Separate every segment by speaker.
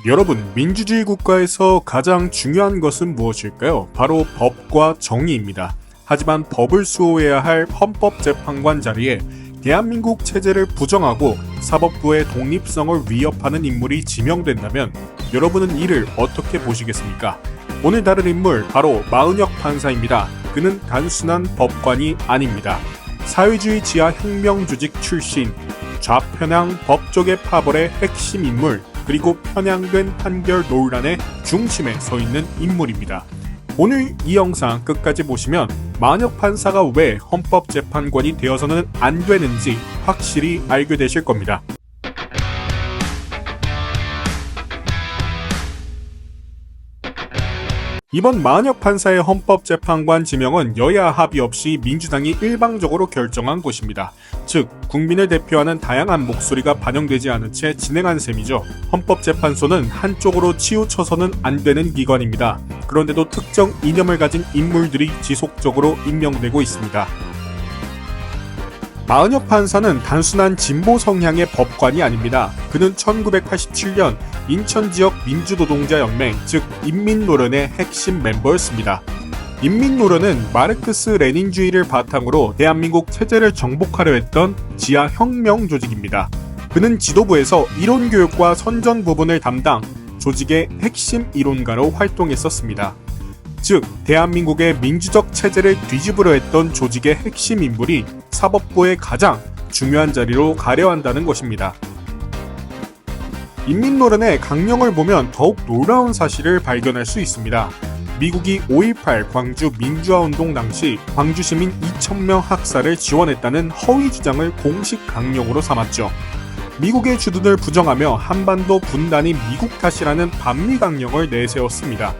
Speaker 1: 여러분, 민주주의 국가에서 가장 중요한 것은 무엇일까요? 바로 법과 정의입니다. 하지만 법을 수호해야 할 헌법재판관 자리에 대한민국 체제를 부정하고 사법부의 독립성을 위협하는 인물이 지명된다면 여러분은 이를 어떻게 보시겠습니까? 오늘 다룰 인물 바로 마은혁 판사입니다. 그는 단순한 법관이 아닙니다. 사회주의 지하 혁명조직 출신, 좌편향 법조계 파벌의 핵심 인물, 그리고 편향된 판결 논란의 중심에 서 있는 인물입니다. 오늘 이 영상 끝까지 보시면 마은혁 판사가 왜 헌법재판관이 되어서는 안 되는지 확실히 알게 되실 겁니다. 이번 마은혁 판사의 헌법재판관 지명은 여야 합의 없이 민주당이 일방적으로 결정한 것입니다. 즉, 국민을 대표하는 다양한 목소리가 반영되지 않은 채 진행한 셈이죠. 헌법재판소는 한쪽으로 치우쳐서는 안 되는 기관입니다. 그런데도 특정 이념을 가진 인물들이 지속적으로 임명되고 있습니다. 마은혁 판사는 단순한 진보 성향의 법관이 아닙니다. 그는 1987년 인천지역 민주노동자연맹, 즉 인민노련의 핵심 멤버였습니다. 인민노련은 마르크스 레닌주의를 바탕으로 대한민국 체제를 정복하려 했던 지하 혁명 조직입니다. 그는 지도부에서 이론교육과 선전 부분을 담당 조직의 핵심 이론가로 활동했었습니다. 즉, 대한민국의 민주적 체제를 뒤집으려 했던 조직의 핵심 인물이 사법부의 가장 중요한 자리로 가려 한다는 것입니다. 인민노련의 강령을 보면 더욱 놀라운 사실을 발견할 수 있습니다. 미국이 5.18 광주 민주화운동 당시 광주시민 2,000명 학살을 지원했다는 허위 주장을 공식 강령으로 삼았죠. 미국의 주둔을 부정하며 한반도 분단이 미국 탓이라는 반미 강령을 내세웠습니다.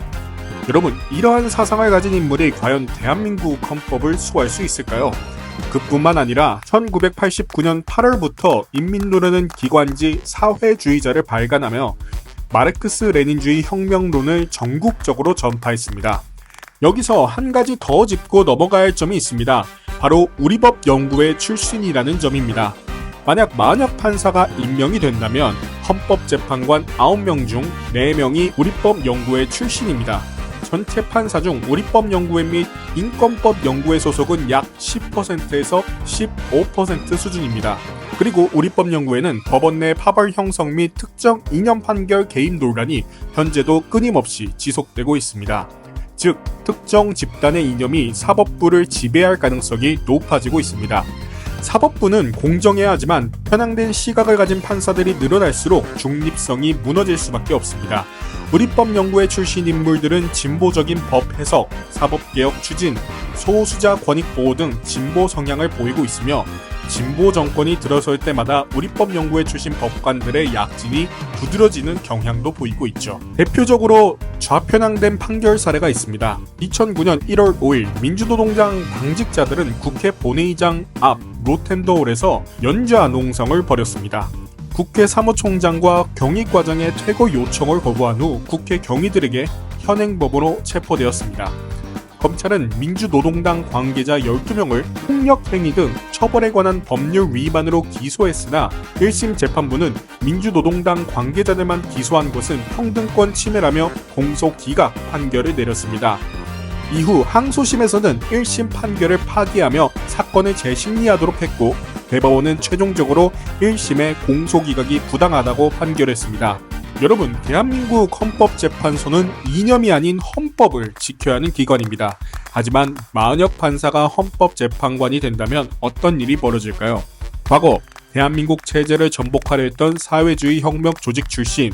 Speaker 1: 여러분, 이러한 사상을 가진 인물이 과연 대한민국 헌법을 수호할 수 있을까요? 그뿐만 아니라 1989년 8월부터 인민노련은 기관지 사회주의자를 발간하며 마르크스 레닌주의 혁명론을 전국적으로 전파했습니다. 여기서 한 가지 더 짚고 넘어가야 할 점이 있습니다. 바로 우리법 연구회 출신이라는 점입니다. 만약 마은혁 판사가 임명이 된다면 헌법재판관 9명 중 4명이 우리법 연구회 출신입니다. 전체 판사 중 우리법연구회 및 인권법연구회 소속은 약 10%에서 15% 수준입니다. 그리고 우리법연구회는 법원 내 파벌 형성 및 특정 이념 판결 개입 논란이 현재도 끊임없이 지속되고 있습니다. 즉, 특정 집단의 이념이 사법부를 지배할 가능성이 높아지고 있습니다. 사법부는 공정해야 하지만 편향된 시각을 가진 판사들이 늘어날수록 중립성이 무너질 수밖에 없습니다. 우리법연구회 출신 인물들은 진보적인 법 해석, 사법개혁 추진, 소수자 권익 보호 등 진보 성향을 보이고 있으며 진보 정권이 들어설 때마다 우리법연구회 출신 법관들의 약진이 두드러지는 경향도 보이고 있죠. 대표적으로 좌편향된 판결 사례가 있습니다. 2009년 1월 5일 민주노동당 당직자들은 국회 본회의장 앞 로텐더홀에서 연좌 농성을 벌였습니다. 국회 사무총장과 경위과장의 퇴거 요청을 거부한 후 국회 경위들에게 현행범으로 체포되었습니다. 검찰은 민주노동당 관계자 12명을 폭력행위 등 처벌에 관한 법률 위반으로 기소했으나 1심 재판부는 민주노동당 관계자들만 기소한 것은 평등권 침해라며 공소 기각 판결을 내렸습니다. 이후 항소심에서는 1심 판결을 파기하며 사건을 재심리하도록 했고 대법원은 최종적으로 1심의 공소기각이 부당하다고 판결했습니다. 여러분, 대한민국 헌법재판소는 이념이 아닌 헌법을 지켜야 하는 기관입니다. 하지만 마은혁 판사가 헌법재판관이 된다면 어떤 일이 벌어질까요? 과거 대한민국 체제를 전복하려 했던 사회주의 혁명 조직 출신,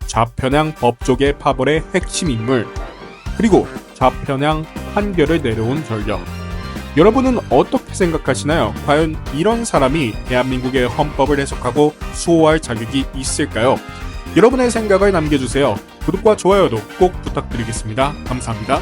Speaker 1: 좌편향 법조계 파벌의 핵심 인물, 그리고 좌편향 판결을 내려온 전력. 여러분은 어떻게 생각하시나요? 과연 이런 사람이 대한민국의 헌법을 해석하고 수호할 자격이 있을까요? 여러분의 생각을 남겨주세요. 구독과 좋아요도 꼭 부탁드리겠습니다. 감사합니다.